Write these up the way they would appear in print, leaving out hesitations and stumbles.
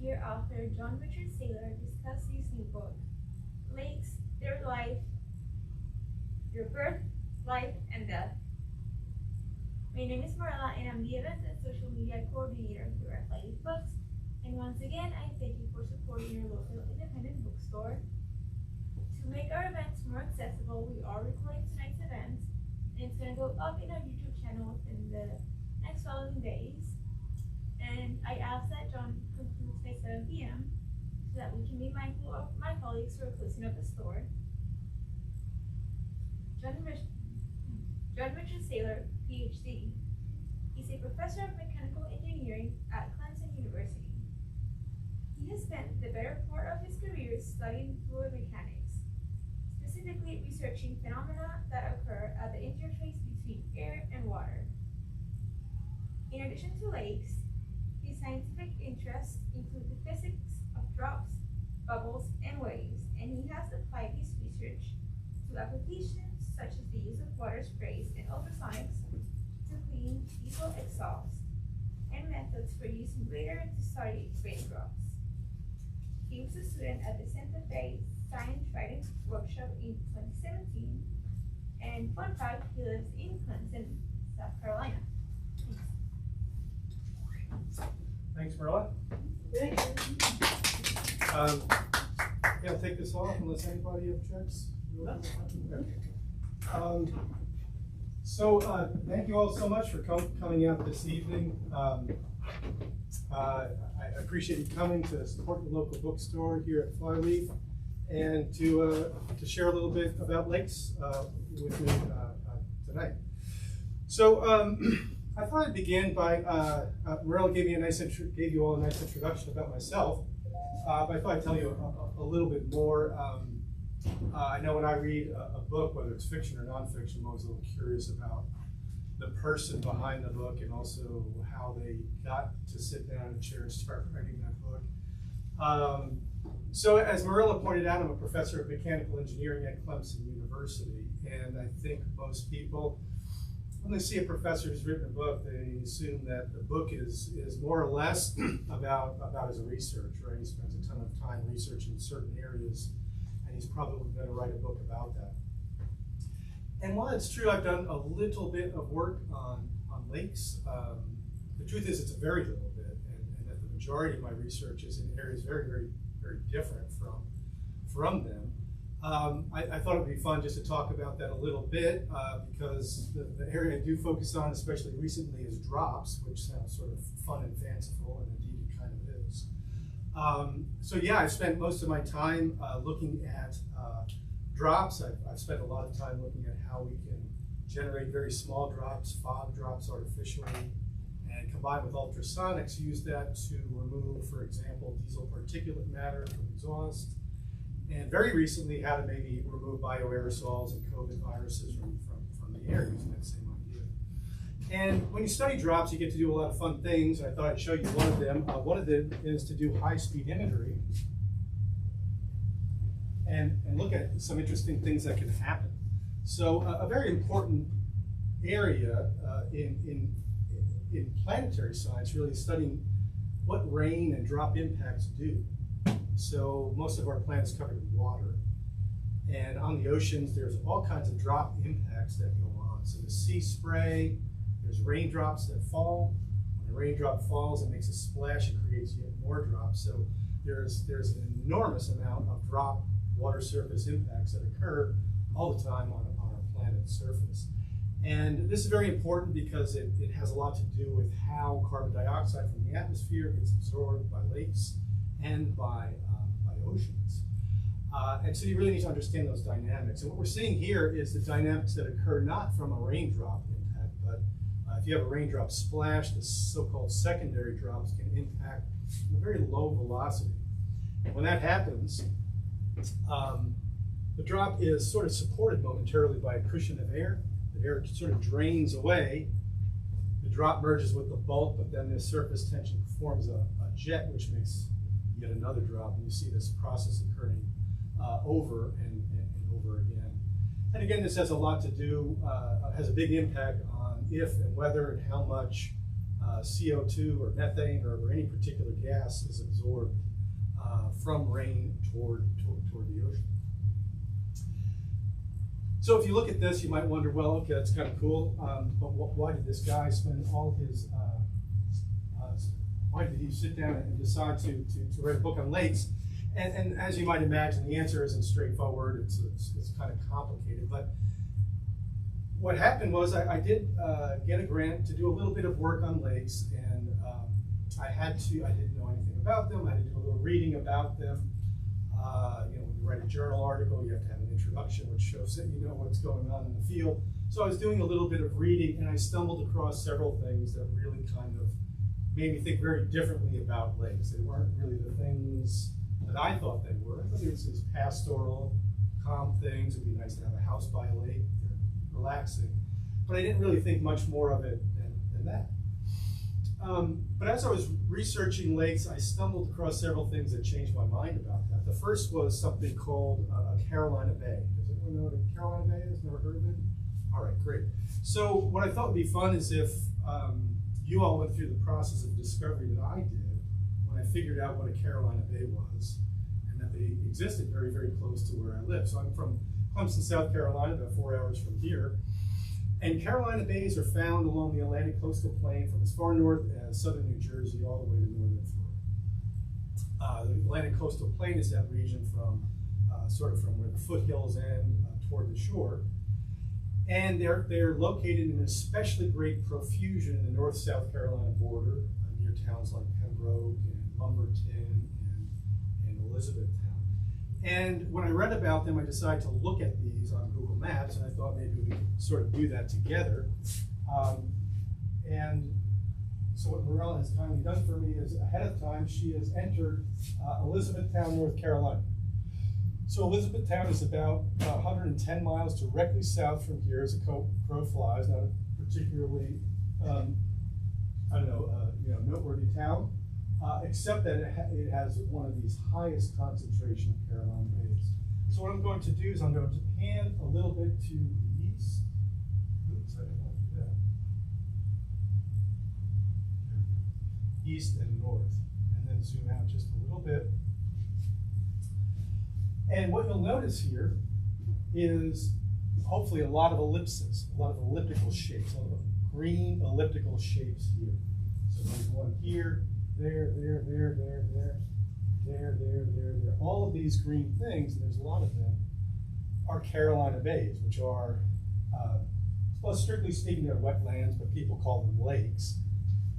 hear author John Richard Saylor discuss his new book, Lakes, Their Life, Your Birth, Life, and Death. My name is Marla, and I'm the Events and Social Media Coordinator here at Flyleaf Books. And once again, I thank you for supporting your local independent bookstore. To make our events more accessible, we are recording tonight's event, and it's going to go up in our YouTube channel within the next following days. And I ask that John concludes by 7 p.m. so that we can be mindful of my colleagues who are closing up the store. John Richard Saylor, PhD. He's a professor of mechanical engineering at Clemson University. He has spent the better part of his career studying fluid mechanics, specifically researching phenomena that occur at the interface between air and water. In addition to lakes, his scientific interests include the physics of drops, bubbles, and waves, and he has applied his research to applications such as the use of water sprays and ultrasonics to clean diesel exhaust, and methods for using radar to study raindrops. He was a student at the Santa Fe Science Writing Workshop in 2017, and fun fact, he lives in Clemson, South Carolina. Thanks, Marla. Yeah, I'll take this off unless anybody objects. Thank you all so much for coming out this evening. I appreciate you coming to support the local bookstore here at Flyleaf and to share a little bit about lakes with me tonight. So I thought I'd begin by Marilla gave you all a nice introduction about myself, but I thought I'd tell you a little bit more. I know when I read a book, whether it's fiction or nonfiction, I'm always a little curious about the person behind the book and also how they got to sit down in a chair and start writing that book. So as Marilla pointed out, I'm a professor of mechanical engineering at Clemson University, and I think most people, when they see a professor who's written a book, they assume that the book is more or less about his research, right? He spends a ton of time researching certain areas, and he's probably going to write a book about that. And while it's true I've done a little bit of work on lakes, the truth is it's a very little bit, and that the majority of my research is in areas very, very, very different from them. I thought it would be fun just to talk about that a little bit because the area I do focus on, especially recently, is drops, which sounds sort of fun and fanciful, and indeed it kind of is. So yeah, I've spent most of my time looking at drops. I've spent a lot of time looking at how we can generate very small drops, fog drops artificially, and combined with ultrasonics, use that to remove, for example, diesel particulate matter from exhaust. And very recently, how to maybe remove bioaerosols and COVID viruses from the air using that same idea. And when you study drops, you get to do a lot of fun things. And I thought I'd show you one of them. One of them is to do high-speed imagery and look at some interesting things that can happen. So a very important area in planetary science really is studying what rain and drop impacts do. So most of our planet is covered in water, and on the oceans there's all kinds of drop impacts that go on. So the sea spray, there's raindrops that fall. When a raindrop falls, it makes a splash and creates yet more drops. So there's an enormous amount of drop water surface impacts that occur all the time on our planet's surface. And this is very important because it has a lot to do with how carbon dioxide from the atmosphere gets absorbed by lakes and by oceans. And so you really need to understand those dynamics. And what we're seeing here is the dynamics that occur not from a raindrop impact, but if you have a raindrop splash, the so-called secondary drops can impact a very low velocity. And when that happens, the drop is sort of supported momentarily by a cushion of air. The air sort of drains away. The drop merges with the bulk, but then this surface tension forms a jet, which makes yet another drop, and you see this process occurring over and over again. And again, this has a lot to do, has a big impact on if and whether and how much CO2 or methane or any particular gas is absorbed from rain toward the ocean. So if you look at this, you might wonder, well, okay, that's kind of cool, but why did this guy spend all his, why did he sit down and decide to write a book on lakes? And as you might imagine, the answer isn't straightforward, it's kind of complicated, but what happened was I did get a grant to do a little bit of work on lakes, and I didn't know anything about them, I had to do a little reading about them. When you write a journal article, you have to have an introduction which shows that you know what's going on in the field. So I was doing a little bit of reading, and I stumbled across several things that really kind of made me think very differently about lakes. They weren't really the things that I thought they were. I thought there was these pastoral, calm things. It'd be nice to have a house by a lake. They're relaxing. But I didn't really think much more of it than that. But as I was researching lakes, I stumbled across several things that changed my mind about that. The first was something called Carolina Bay. Does anyone know what a Carolina Bay is? Never heard of it? All right, great. So what I thought would be fun is if you all went through the process of discovery that I did when I figured out what a Carolina Bay was, and that they existed very, very close to where I live. So I'm from Clemson, South Carolina, about 4 hours from here. And Carolina Bays are found along the Atlantic coastal plain from as far north as southern New Jersey all the way to northern Florida. The Atlantic coastal plain is that region from sort of from where the foothills end toward the shore. And they're located in especially great profusion in the North-South Carolina border near towns like Pembroke and Lumberton and Elizabethtown. And when I read about them, I decided to look at these on Google Maps, and I thought maybe we could sort of do that together. And so what Morella has kindly done for me is, ahead of time, she has entered Elizabethtown, North Carolina. So Elizabethtown is about 110 miles directly south from here as a crow flies. Not a particularly, noteworthy town. Except that it has one of these highest concentration of Carolina Bays. So what I'm going to do is I'm going to pan a little bit to the east. Oops, I didn't want to do that. East and north, and then zoom out just a little bit. And what you'll notice here is hopefully a lot of ellipses, a lot of elliptical shapes, a lot of green elliptical shapes here. So there's one here, there. All of these green things, and there's a lot of them, are Carolina Bays, which are, well, strictly speaking, they're wetlands, but people call them lakes.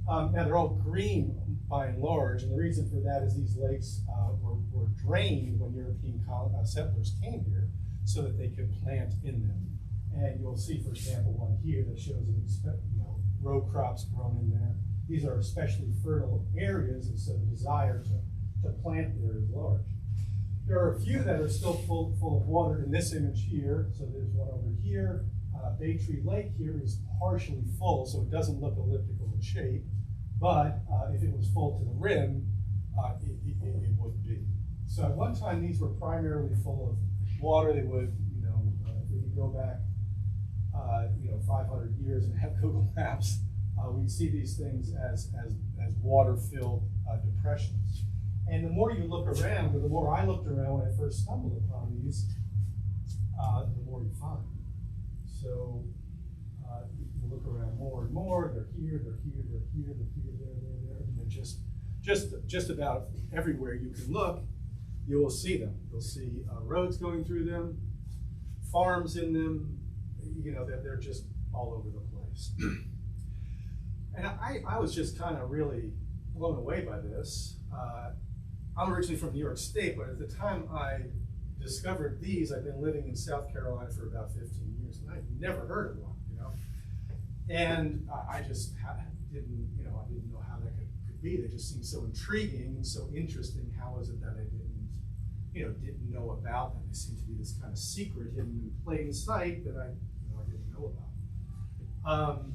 Now, they're all green by and large, and the reason for that is these lakes were drained when European settlers came here so that they could plant in them. And you'll see, for example, one here that shows row crops grown in there. These are especially fertile areas, and so the desire to plant there is large. There are a few that are still full of water in this image here. So there's one over here. Bay Tree Lake here is partially full, so it doesn't look elliptical in shape. But if it was full to the rim, it would be. So at one time, these were primarily full of water. They would, if we could go back, 500 years and have Google Maps, we'd see these things as water-filled depressions. And the more you look around, or the more I looked around when I first stumbled upon these, the more you find. So you look around more and more. They're here, they're here, they're here, they're here, there, and they're just about everywhere you can look, you will see them. You'll see roads going through them, farms in them. They're just all over the place. And I was just kind of really blown away by this. I'm originally from New York State, but at the time I discovered these, I've been living in South Carolina for about 15 years, and I'd never heard of one, And I just didn't know how that could be. They just seemed so intriguing and so interesting. How is it that I didn't know about them? They seem to be this kind of secret hidden in plain sight that I didn't know about.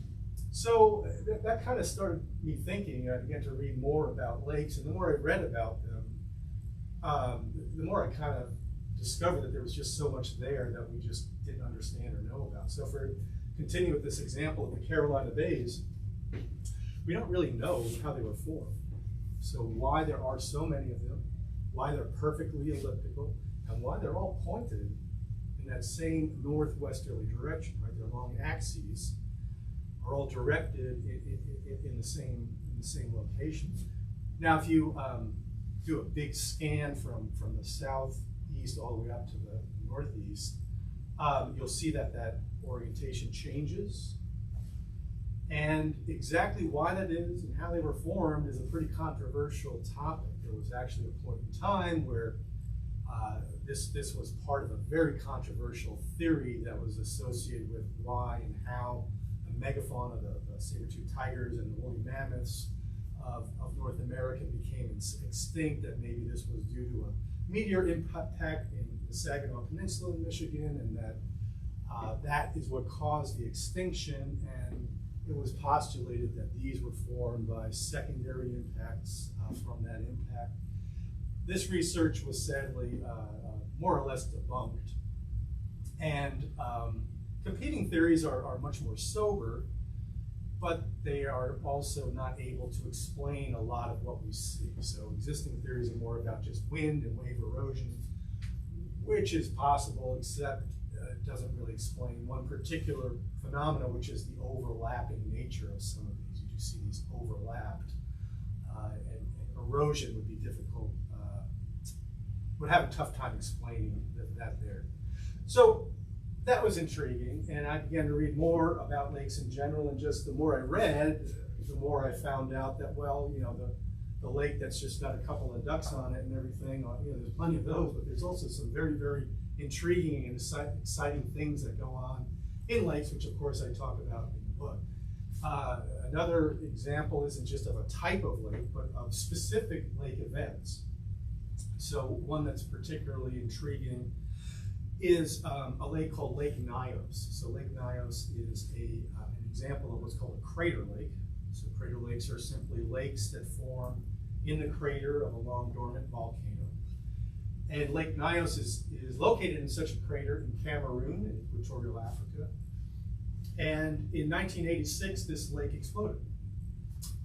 So that kind of started me thinking. I began to read more about lakes, and the more I read about them, the more I kind of discovered that there was just so much there that we just didn't understand or know about. So if we continue with this example of the Carolina Bays, we don't really know how they were formed. So why there are so many of them, why they're perfectly elliptical, and why they're all pointed in that same northwesterly direction, right? Their long axes are all directed in the same location. Now, if you do a big scan from the southeast all the way up to the northeast, you'll see that orientation changes. And exactly why that is and how they were formed is a pretty controversial topic. There was actually a point in time where this was part of a very controversial theory that was associated with why and how the megafauna, the saber-toothed tigers and the woolly mammoths of North America became extinct, that maybe this was due to a meteor impact in the Saginaw Peninsula in Michigan, and that is what caused the extinction, and it was postulated that these were formed by secondary impacts from that impact. This research was sadly more or less debunked, and competing theories are much more sober, but they are also not able to explain a lot of what we see. So existing theories are more about just wind and wave erosion, which is possible, except it doesn't really explain one particular phenomenon, which is the overlapping nature of some of these. You do see these overlapped, and erosion would be difficult, would have a tough time explaining that there. So that was intriguing, and I began to read more about lakes in general, and just the more I read, the more I found out that, well, you know, the lake that's just got a couple of ducks on it and everything, you know, there's plenty of those, but there's also some very, very intriguing and exciting things that go on in lakes, which of course I talk about in the book. Another example isn't just of a type of lake, but of specific lake events. So one that's particularly intriguing is a lake called Lake Nios. So Lake Nios is an example of what's called a crater lake. So crater lakes are simply lakes that form in the crater of a long dormant volcano. And Lake Nios is located in such a crater in Cameroon, in equatorial Africa. And in 1986, this lake exploded.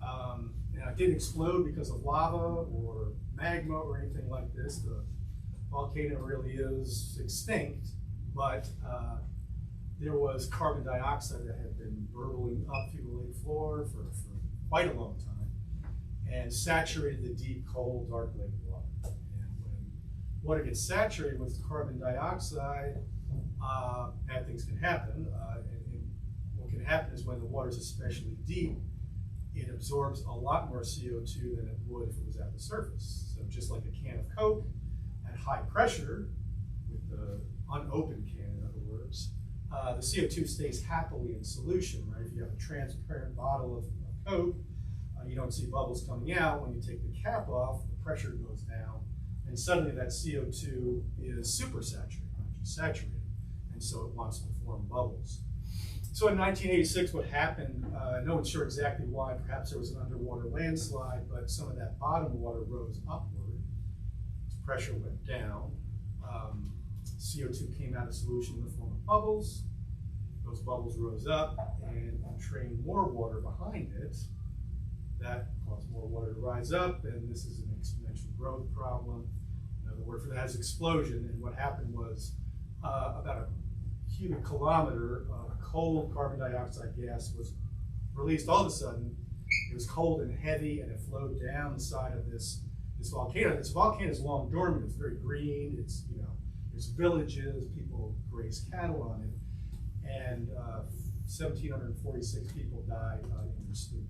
Now it didn't explode because of lava or magma or anything like this. The volcano really is extinct, but there was carbon dioxide that had been burbling up through the lake floor for quite a long time and saturated the deep, cold, dark lake water. And when water gets saturated with carbon dioxide, bad things can happen. And what can happen is when the water is especially deep, it absorbs a lot more CO2 than it would if it was at the surface. So just like a can of Coke at high pressure, with the unopened can, in other words, the CO2 stays happily in solution, right? If you have a transparent bottle of Coke, you don't see bubbles coming out. When you take the cap off, the pressure goes down, and suddenly that CO2 is supersaturated, not just saturated, and so it wants to form bubbles. So in 1986, what happened, no one's sure exactly why, perhaps there was an underwater landslide, but some of that bottom water rose upward, pressure went down, CO2 came out of solution in the form of bubbles, those bubbles rose up and trained more water behind it. That caused more water to rise up, and this is an exponential growth problem. Another word for that is explosion, and what happened was about a cubic kilometer of cold carbon dioxide gas was released all of a sudden. It was cold and heavy, and it flowed down the side of this volcano. This volcano is long dormant. It's very green. It's, you know, there's villages, people graze cattle on it, and 1,746 people died in their sleep.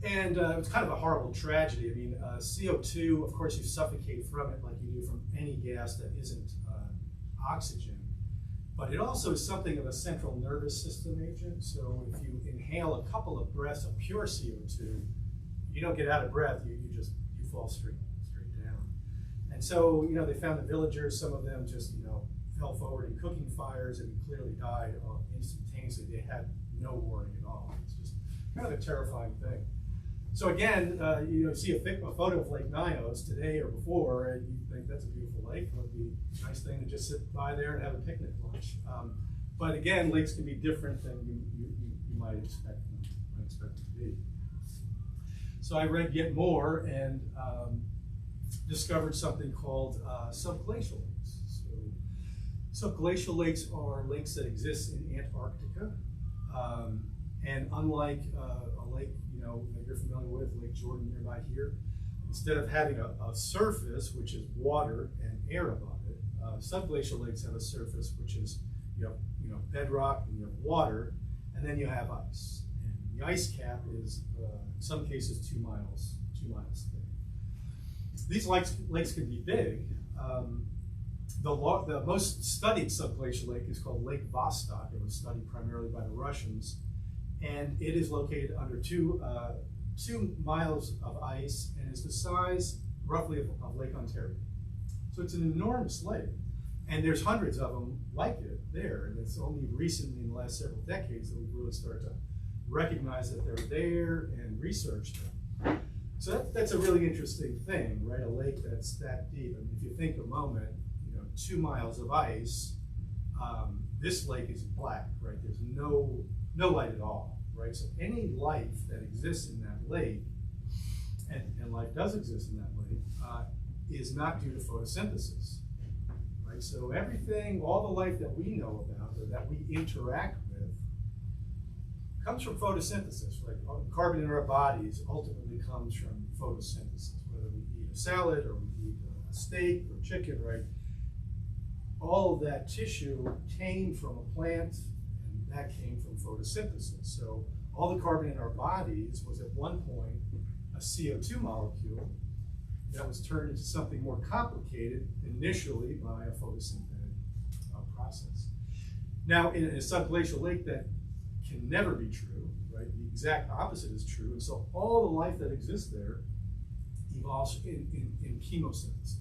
And it was kind of a horrible tragedy. I mean, CO2, of course, you suffocate from it like you do from any gas that isn't oxygen. But it also is something of a central nervous system agent. So if you inhale a couple of breaths of pure CO2, you don't get out of breath, you fall straight down. And so, you know, they found the villagers, some of them just, you know, fell forward in cooking fires and clearly died instantaneously. They had no warning at all. It's just kind of a terrifying thing. So again, you know, see a photo of Lake Nios today or before, and you think that's a beautiful lake. It would be a nice thing to just sit by there and have a picnic lunch. But again, lakes can be different than you you might expect them to be. So I read yet more and discovered something called subglacial lakes. So subglacial lakes are lakes that exist in Antarctica. And unlike a lake, that you're familiar with, Lake Jordan nearby here, instead of having a surface, which is water and air above it, subglacial lakes have a surface which is you have bedrock and you have water, and then you have ice. And the ice cap is in some cases 2 miles thick. These lakes can be big. The most studied subglacial lake is called Lake Vostok. It was studied primarily by the Russians, and it is located under 2 miles of ice and is the size roughly of Lake Ontario. So it's an enormous lake, and there's hundreds of them like it there, and it's only recently in the last several decades that we've really started to recognize that they're there and research them. So that's a really interesting thing, right? A lake that's that deep. I mean, if you think a moment, 2 miles of ice, this lake is black, right? There's no light at all, right? So any life that exists in that lake, and life does exist in that lake, is not due to photosynthesis, right? So everything, all the life that we know about or that we interact with comes from photosynthesis. Like carbon in our bodies ultimately comes from photosynthesis, whether we eat a salad or we eat a steak or chicken, right? All of that tissue came from a plant, and that came from photosynthesis. So all the carbon in our bodies was at one point a CO2 molecule that was turned into something more complicated initially by a photosynthetic process. Now, in a subglacial lake, that can never be true, right? The exact opposite is true, and so all the life that exists there evolves in chemosynthesis.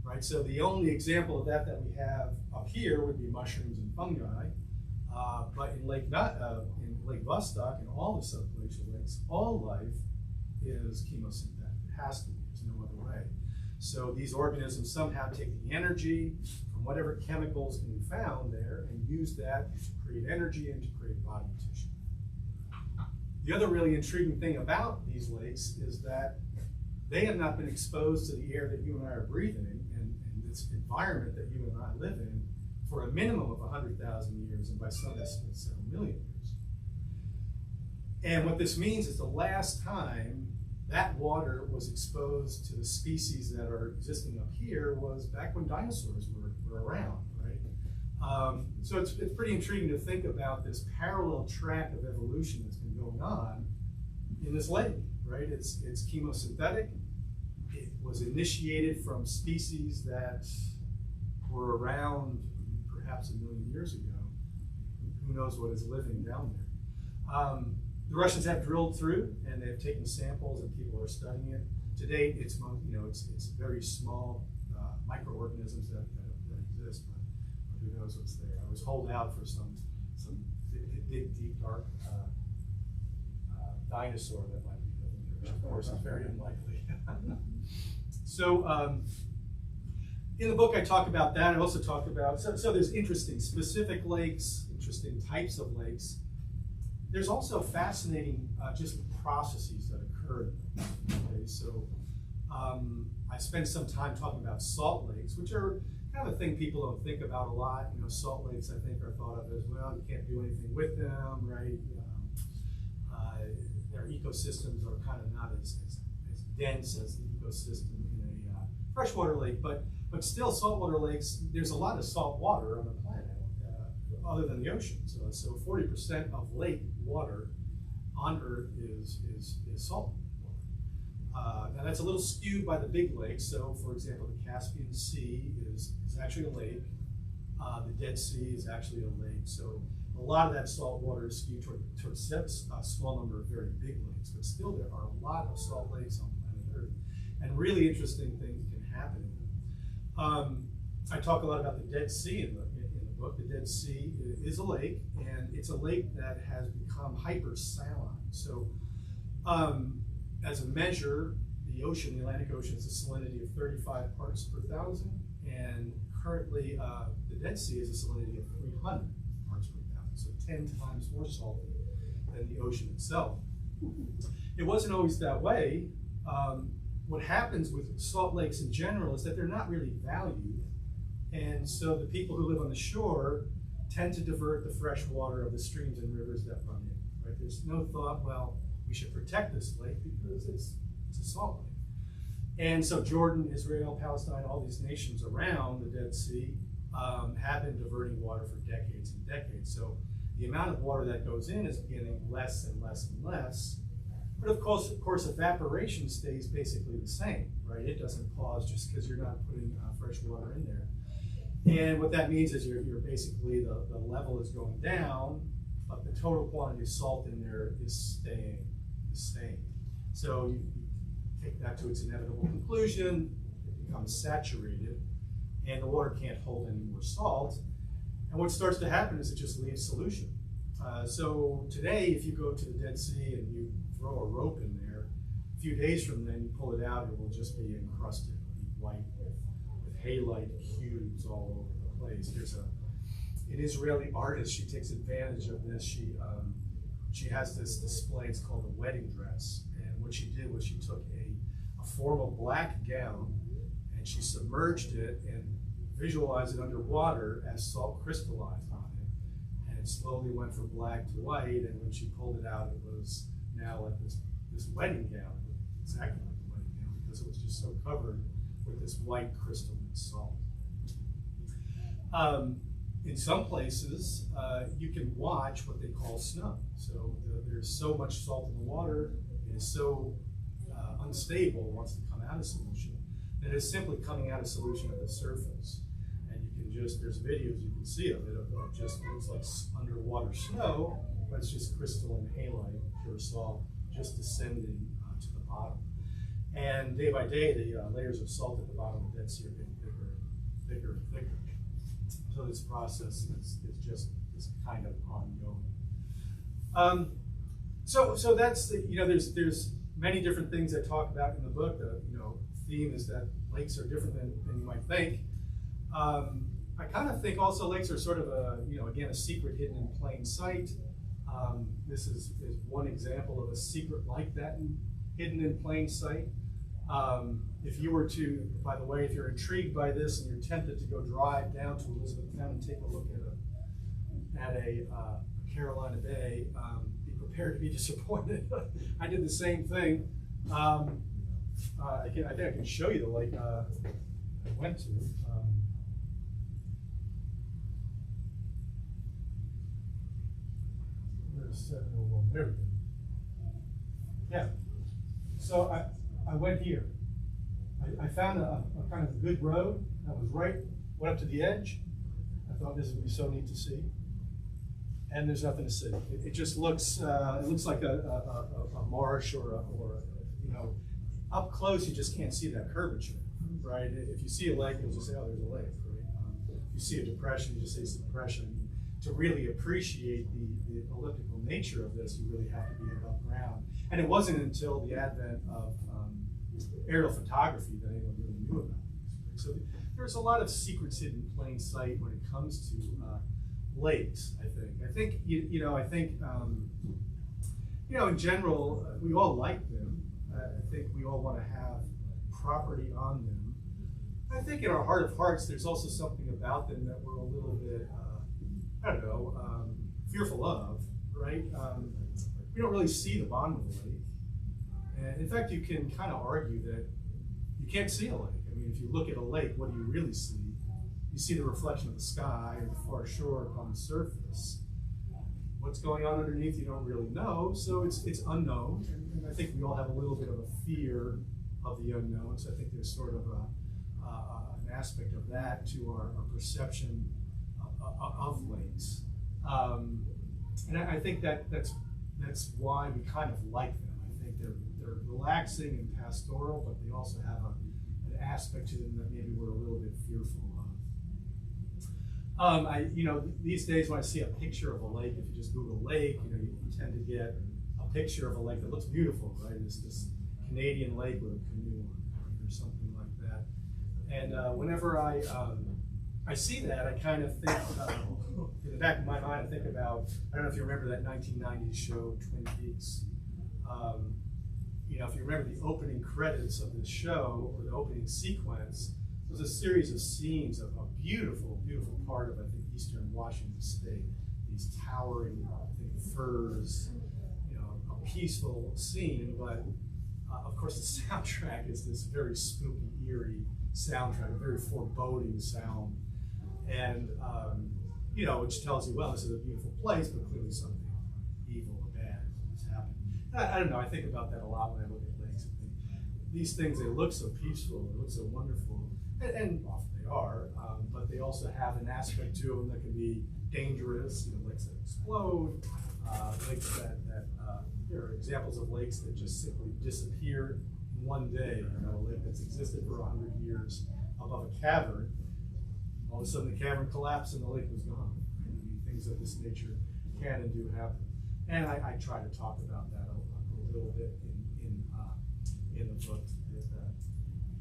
Right, so the only example of that we have up here would be mushrooms and fungi, but in Lake Vostok and all the subglacial lakes, all life is chemosynthetic. It has to be. There's no other way. So these organisms somehow take the energy from whatever chemicals can be found there and use that to create energy and to create body tissue. The other really intriguing thing about these lakes is that they have not been exposed to the air that you and I are breathing and this environment that you and I live in for a minimum of 100,000 years, and by some estimates, several million years. And what this means is the last time that water was exposed to the species that are existing up here was back when dinosaurs were around, right? So it's pretty intriguing to think about this parallel track of evolution that's been going on in this lake. Right? It's chemosynthetic. It was initiated from species that were around perhaps 1 million years ago. Who knows what is living down there? The Russians have drilled through and they've taken samples and people are studying it. To date, it's very small microorganisms that exist, but who knows what's there? I was holding out for some big, deep, dark dinosaur that might be living there, which of course is very unlikely. So in the book I talk about that. I also talk about, so there's interesting specific lakes, interesting types of lakes. There's also fascinating just processes that occur. Okay, so I spent some time talking about salt lakes, which are kind of a thing people don't think about a lot. Salt lakes I think are thought of as, well, you can't do anything with them, right? Their ecosystems are kind of not as dense as the ecosystem in a freshwater lake, but still saltwater lakes, there's a lot of salt water on the planet, other than the oceans. So 40% of lake water on Earth is salt water. Now that's a little skewed by the big lakes. So for example, the Caspian Sea is actually a lake. The Dead Sea is actually a lake. So a lot of that salt water is skewed towards a small number of very big lakes, but still there are a lot of salt lakes on planet Earth, and really interesting things can happen in them. I talk a lot about the Dead Sea in the book. The Dead Sea is a lake, and it's a lake that has become hypersaline. So as a measure, the Atlantic Ocean, has a salinity of 35 parts per thousand, and currently the Dead Sea is a salinity of 300 parts per thousand, so 10 times more salty than the ocean itself. It wasn't always that way. What happens with salt lakes in general is that they're not really valued. And so the people who live on the shore tend to divert the fresh water of the streams and rivers that run in, right? There's no thought, well, we should protect this lake because it's a salt lake. And so Jordan, Israel, Palestine, all these nations around the Dead Sea have been diverting water for decades and decades. So the amount of water that goes in is getting less and less and less. But of course, evaporation stays basically the same, right? It doesn't pause just because you're not putting fresh water in there. And what that means is you're basically, the level is going down, but the total quantity of salt in there is staying. So you take that to its inevitable conclusion, it becomes saturated, and the water can't hold any more salt. And what starts to happen is it just leaves solution. So today, if you go to the Dead Sea and you throw a rope in there, a few days from then you pull it out, it will just be encrusted, it'll be white with halite cubes all over the place. There's an Israeli artist, she takes advantage of this. She has this display, it's called a wedding dress. And what she did was she took a formal black gown and she submerged it and visualized it underwater as salt crystallized on it. And it slowly went from black to white, and when she pulled it out, it was now like this wedding gown, exactly like the wedding gown, because it was just so covered with this white crystalline salt. In some places, you can watch what they call snow. So there's so much salt in the water, it is so unstable, wants to come out of solution, that it's simply coming out of solution at the surface. And you can just, there's videos you can see of it, of just looks like underwater snow, but it's just crystalline halite, pure salt, just descending to the bottom. And day by day, the layers of salt at the bottom of the Dead Sea are getting thicker and thicker. So this process is just kind of ongoing. So that's the, there's many different things I talk about in the book. The theme is that lakes are different than you might think. I kind of think also lakes are sort of again, a secret hidden in plain sight. This is one example of a secret like that hidden in plain sight. If you were to, by the way, if you're intrigued by this and you're tempted to go drive down to Elizabethtown and take a look at a Carolina Bay, be prepared to be disappointed. I did the same thing. I think I can show you the lake I went to. Where's 701? There we go. Yeah. So I went here. I found a kind of good road that was went up to the edge. I thought this would be so neat to see. And there's nothing to see. It just looks, it looks like a marsh or up close you just can't see that curvature, right? If you see a lake, you'll just say, oh, there's a lake, right? If you see a depression, you just say it's a depression. To really appreciate the elliptical nature of this, you really have to be above ground. And it wasn't until the advent of aerial photography that anyone really knew about this. So there's a lot of secrets hidden in plain sight when it comes to lakes. I think in general, we all like them. I think we all want to have property on them. I think in our heart of hearts, there's also something about them that we're a little bit, fearful of, right? We don't really see the bottom of the lake. And in fact, you can kind of argue that you can't see a lake. I mean, if you look at a lake, what do you really see? You see the reflection of the sky and the far shore on the surface. What's going on underneath, you don't really know, so it's unknown. And I think we all have a little bit of a fear of the unknown, so I think there's sort of an aspect of that to our perception of lakes. And I think that's why we kind of like them. I think they're relaxing and pastoral, but they also have an aspect to them that maybe we're a little bit fearful of. These days when I see a picture of a lake, if you just Google lake, you tend to get a picture of a lake that looks beautiful, right? It's this Canadian lake with a canoe on it or something like that. And whenever I I see that, I kind of think, in the back of my mind, I think about, I don't know if you remember that 1990s show, Twin Peaks. You know, if you remember the opening credits of the show, or the opening sequence, it was a series of scenes of a beautiful, beautiful part of, I think, eastern Washington State. These towering, I think, firs, you know, a peaceful scene, but of course the soundtrack is this very spooky, eerie soundtrack, a very foreboding sound. And, you know, which tells you, well, this is a beautiful place, but clearly something evil or bad is happening. I don't know, I think about that a lot when I look at lakes. I think these things, they look so peaceful, they look so wonderful, and often they are, but they also have an aspect to them that can be dangerous, you know, lakes that explode, lakes that there are examples of lakes that just simply disappear in one day, you know, a lake that's existed for 100 years above a cavern. All of a sudden the cavern collapsed and the lake was gone. I mean, things of this nature can and do happen. And I try to talk about that a little bit in the book, the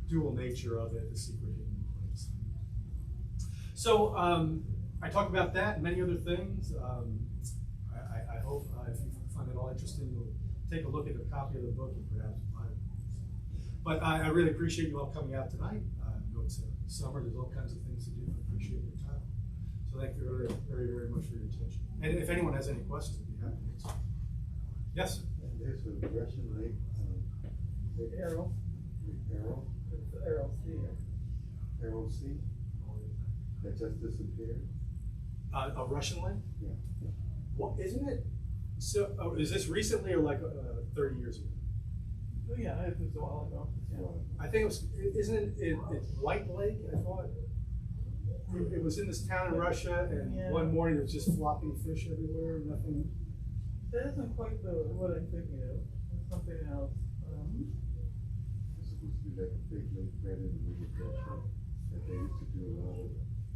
dual nature of it, the secret hidden place. So I talk about that and many other things. I hope if you find it all interesting, you'll take a look at a copy of the book and perhaps buy it. But I really appreciate you all coming out tonight. I know it's summer, there's all kinds of things to do. I appreciate your time. So thank you very, very, very much for your attention. And if anyone has any questions, I'd be happy to answer. Yes? There's a Russian lake, The Arrow. Arrow, It's the Arrow Sea. Arrow Sea, that just disappeared. A Russian lake? Yeah. What, isn't it? So, is this recently or like 30 years ago? Oh, yeah, it was a while ago. Yeah. I think it was, isn't it White Lake, I thought? It was in this town in Russia, and Yeah. one morning there was just flopping fish everywhere, nothing. That isn't quite what I'm thinking of. It's something else. It's supposed to be like a big lake right in the middle of Russia, that they used to do a lot of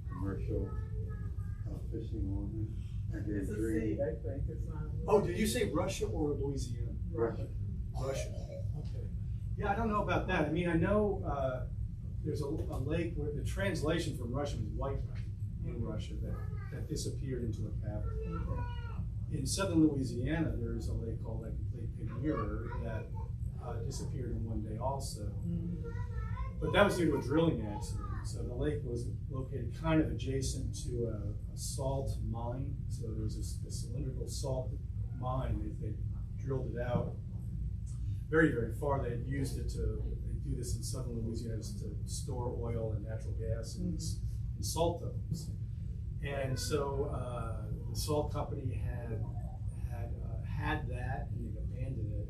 commercial fishing on it. And they It's a drink sea, I think. It's not. Oh, did you say Russia or Louisiana? Russia. Russia. Okay. Yeah, I don't know about that. I mean, I know there's a lake where the translation from Russian is White Lake in Russia that disappeared into a cavern. Okay. In southern Louisiana, there is a lake called Lake Pigmuir that disappeared in one day also. Mm-hmm. But that was due to a drilling accident. So the lake was located kind of adjacent to a salt mine. So there was a cylindrical salt mine. They drilled it out very, very far. They had used it they do this in southern Louisiana to store oil and natural gas in salt domes. And so the salt company had that, and they abandoned it.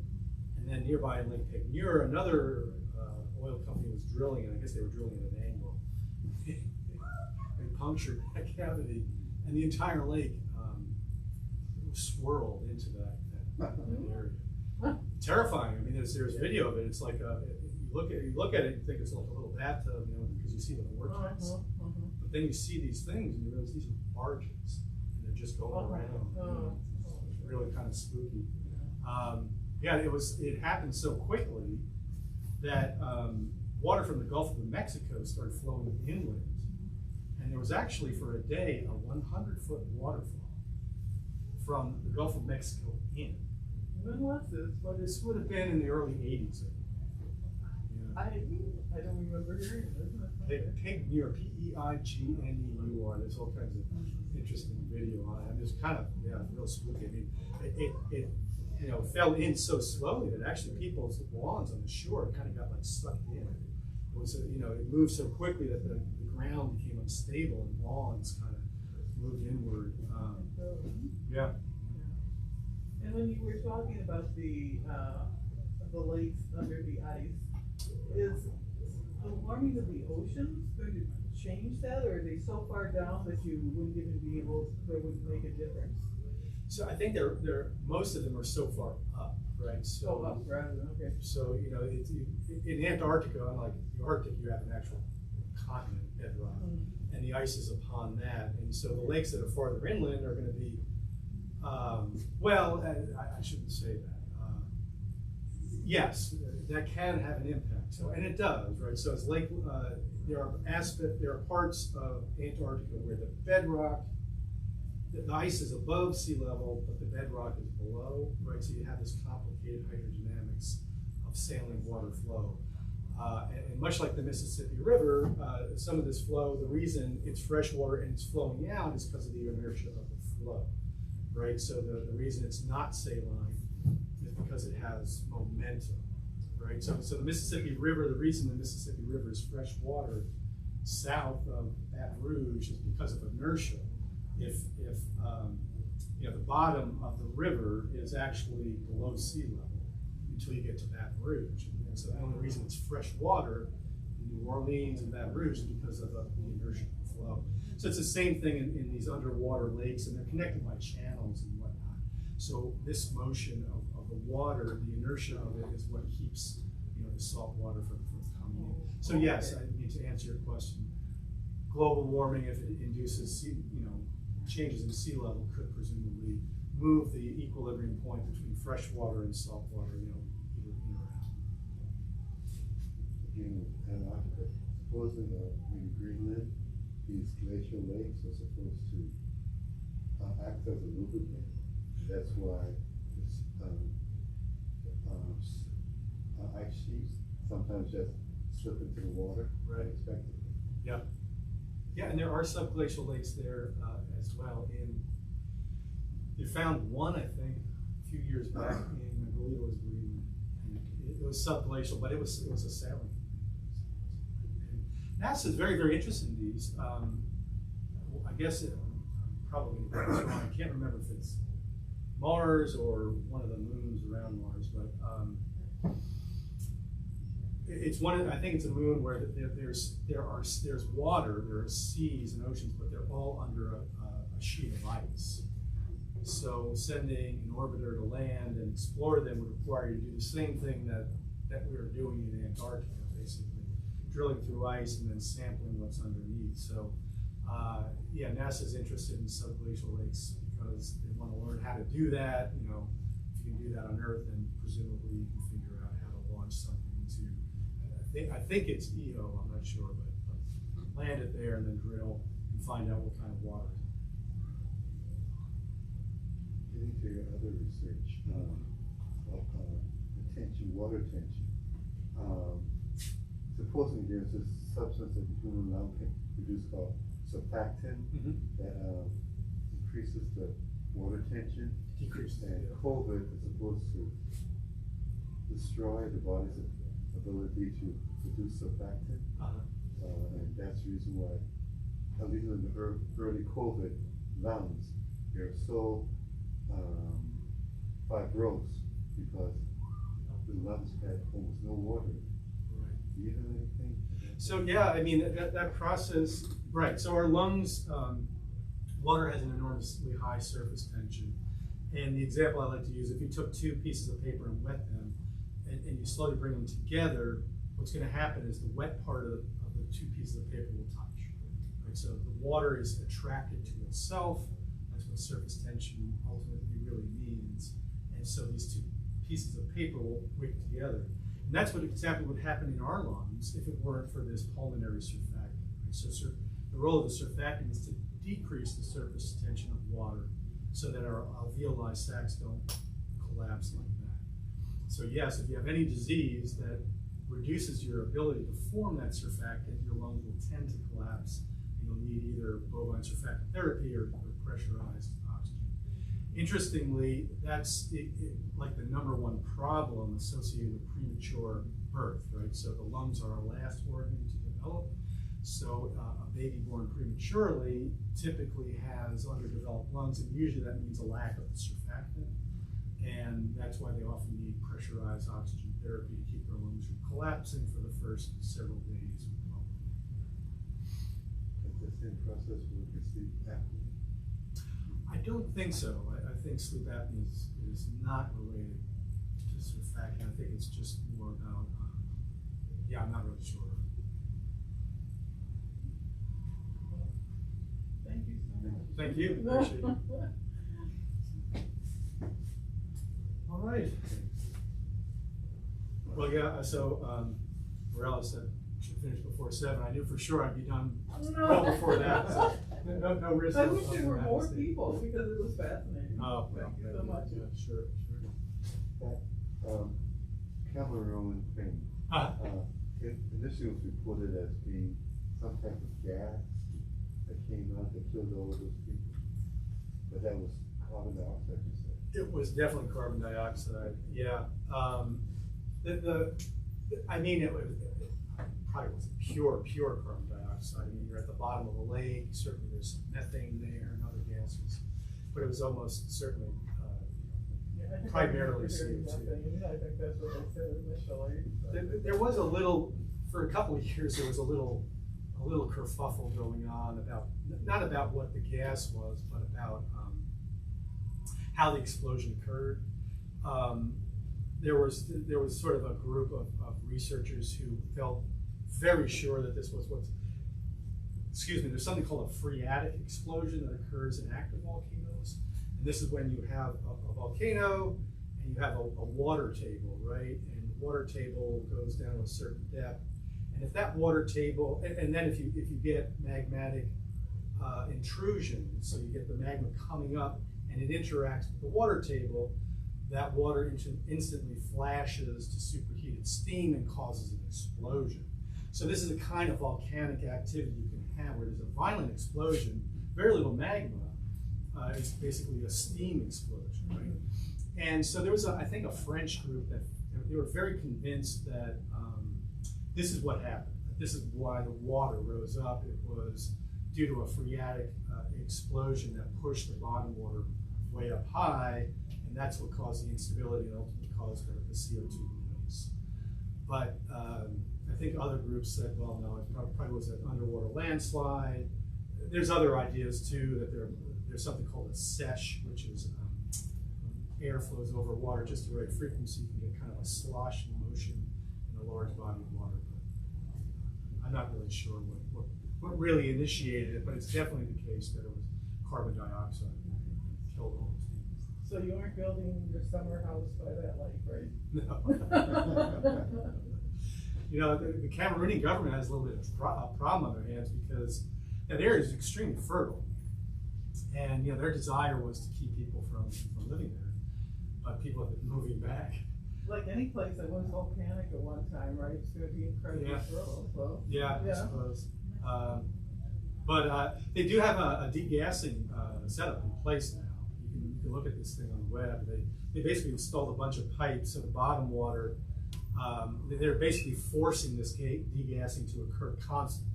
And then nearby in Lake Pigmuir, another oil company was drilling, and I guess they were drilling at an angle. They punctured that cavity, and the entire lake swirled into that area. Terrifying. I mean, there's video of it. It's like you look at it, you think it's like a little bathtub, you know, because you see the vortex. But then you see these things, and you realize these are barges, and they're just going around. It's really kind of spooky. Yeah, it happened so quickly that water from the Gulf of Mexico started flowing inland. And there was actually, for a day, a 100-foot waterfall from the Gulf of Mexico in. When was this? But this would have been in the early 80s. I don't remember hearing this. Pigmuir, P-E-I-G-N-E-U-R. There's all kinds of interesting video on it. And it's kind of, real spooky. I mean, it fell in so slowly that actually people's lawns on the shore kind of got like sucked in. It was, it moved so quickly that the ground became unstable and lawns kind of moved inward. Yeah. And when you were talking about the lakes under the ice, is the warming of the oceans going to change that, or are they so far down that you wouldn't even be able, they wouldn't make a difference? So I think most of them are so far up, right? So up, rather than, okay. So, in Antarctica, unlike the Arctic, you have an actual continent bedrock, and the ice is upon that. And so the lakes that are farther inland are going to be, I shouldn't say that. Yes, that can have an impact. So, and it does, right? So as there are parts of Antarctica where the bedrock, the ice is above sea level, but the bedrock is below, right? So you have this complicated hydrodynamics of saline water flow. And much like the Mississippi River, some of this flow, the reason it's fresh water and it's flowing out is because of the inertia of the flow, right? So the reason it's not saline is because it has momentum, right? So the Mississippi River, the reason the Mississippi River is fresh water south of Baton Rouge is because of inertia. If the bottom of the river is actually below sea level until you get to Baton Rouge. And so the only reason it's fresh water in New Orleans and Baton Rouge is because of the inertia of the flow. So it's the same thing in these underwater lakes, and they're connected by channels and whatnot. So this motion of the water, the inertia of it is what keeps the salt water from coming in. So yes, I mean, to answer your question, global warming, if it induces changes in sea level, could presumably move the equilibrium point between fresh water and salt water, either in or out. Again, Antarctica, supposing in Greenland, these glacial lakes are supposed to act as a lubricant. That's why this, ice sheets sometimes just slip into the water unexpectedly. Yeah. Yeah, and there are subglacial lakes there as well. They found one, I think, a few years back in, I believe it was Greenland. And it was subglacial, but it was a saline. And NASA is very, very interested in these. I guess probably wrong. I can't remember if it's Mars or one of the moons around Mars, but it's I think it's a moon where there's water, there are seas and oceans, but they're all under a sheet of ice. So sending an orbiter to land and explore them would require you to do the same thing that we are doing in Antarctica, basically, drilling through ice and then sampling what's underneath. So yeah, NASA's interested in subglacial lakes because they want to learn how to do that. If you can do that on Earth, then presumably you can figure out how to launch something to. I think it's EO, I'm not sure, but land it there and then drill and find out what kind of water. Getting to your other research, tension, water tension. Supposing there's a substance that the human lung can produce called surfactant that increases the water tension. Decreases. And COVID is supposed to destroy the body's ability to produce surfactant. And that's the reason why, at least in the early COVID lungs, they're so fibrose because the lungs had almost no water. Right. Do you know anything? So yeah, I mean that process, right? So our lungs, water has an enormously high surface tension, and the example I like to use: if you took two pieces of paper and wet them, and you slowly bring them together, what's going to happen is the wet part of the two pieces of paper will touch. Right? So the water is attracted to itself. That's what surface tension ultimately really means. And so these two pieces of paper will wick together. And that's what exactly would happen in our lungs if it weren't for this pulmonary surfactant. Right? So the role of the surfactant is to decrease the surface tension of water so that our alveoli sacs don't collapse like that. So yes, if you have any disease that reduces your ability to form that surfactant, your lungs will tend to collapse, and you'll need either bovine surfactant therapy or pressurized oxygen. Interestingly, that's like the #1 problem associated with premature birth, right? So the lungs are our last organ to develop. So a baby born prematurely typically has underdeveloped lungs, and usually that means a lack of the surfactant. And that's why they often need pressurized oxygen therapy to keep their lungs from collapsing for the first several days. Is the same process with sleep apnea? I don't think so. I think sleep apnea is not related to surfactant. I think it's just more about, yeah, I'm not really sure. Thank you so much. Thank you. Appreciate it. All right. Well, yeah, so Morella should finish before 7. I knew for sure I'd be done No. well before that. So no risk. I of- wish of there were that more mistake. people because it was fascinating. Oh, Thank you so yeah, much. yeah, sure. That Cameroon thing, it initially was reported as being some type of gas that came out that killed all of those people. But that was carbon dioxide, you said. It was definitely carbon dioxide. Yeah. I mean, it probably wasn't pure carbon dioxide. I mean, you're at the bottom of a lake. Certainly, there's some methane there and other gases, but it was almost certainly Yeah, I think primarily I remember hearing CO2. nothing. I think that's what they said initially. There was a little, for a couple of years, there was a little kerfuffle going on about, not about what the gas was, but about how the explosion occurred. There was sort of a group of researchers who felt very sure that this was there's something called a phreatic explosion that occurs in active volcanoes. And this is when you have a volcano and you have a water table, right? And the water table goes down to a certain depth. And if that water table, and then if you get magmatic intrusion, so you get the magma coming up and it interacts with the water table, that water instantly flashes to superheated steam and causes an explosion. So this is a kind of volcanic activity you can have where there's a violent explosion, very little magma. It's basically a steam explosion, right? And so there was, I think, a French group that they were very convinced that this is what happened. This is why the water rose up. It was due to a phreatic explosion that pushed the bottom water way up high, and that's what caused the instability and ultimately caused the CO2 release. But I think other groups said, well, no, it probably was an underwater landslide. There's other ideas too, that there's something called a sesh, which is when air flows over water just the right frequency, you can get kind of a sloshing motion in a large body of water. But I'm not really sure what really initiated it, but it's definitely the case that it was carbon dioxide that killed all those people. So you aren't building your summer house by that lake, right? No. You know, the Cameroonian government has a little bit of a problem on their hands because that area is extremely fertile. And, you know, their desire was to keep people from living there, but people have been moving back. Like any place that was volcanic at one time, right? It's going to be incredibly fertile. So. Yeah, I suppose. But they do have a degassing setup in place now. You can look at this thing on the web. They basically installed a bunch of pipes so the bottom water, they're basically forcing this degassing to occur constantly.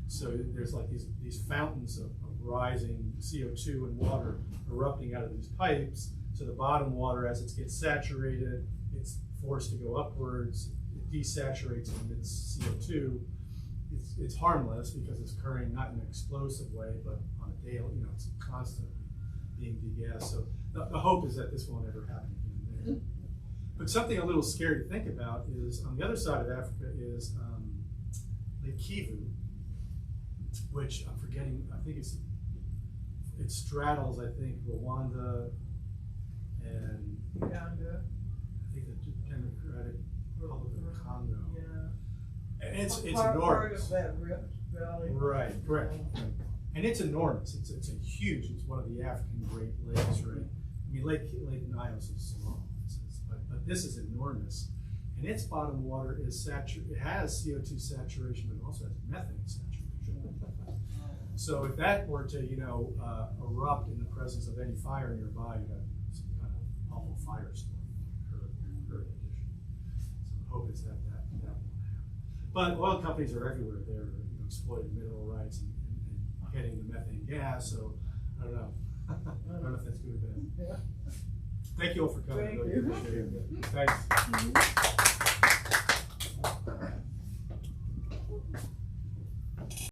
So there's like these fountains of rising CO2 and water erupting out of these pipes. So the bottom water, as it gets saturated, it's forced to go upwards. It desaturates and emits CO2. It's harmless because it's occurring not in an explosive way, but on a daily, you know, it's constantly being degassed. So the hope is that this won't ever happen again there. But something a little scary to think about is on the other side of Africa is Lake Kivu, which I'm forgetting. I think it straddles, I think, Rwanda and Uganda. I think the Democratic Republic of Congo. Yeah. And it's part enormous. of that Rift Valley. Right, correct. And it's enormous. It's a huge. It's one of the African Great Lakes, right? I mean, Lake Nios is small, but this is enormous. And its bottom water is saturated. It has CO2 saturation, but it also has methane saturation. So if that were to, you know, erupt in the presence of any fire nearby, you'd have some kind of awful firestorm occur in addition. So the hope is that won't happen. But oil companies are everywhere. They're, you know, exploiting mineral rights and getting the methane gas. So I don't know. I don't know if that's good or bad. Yeah. Thank you all for coming. Thank Really you. appreciate it. Thanks.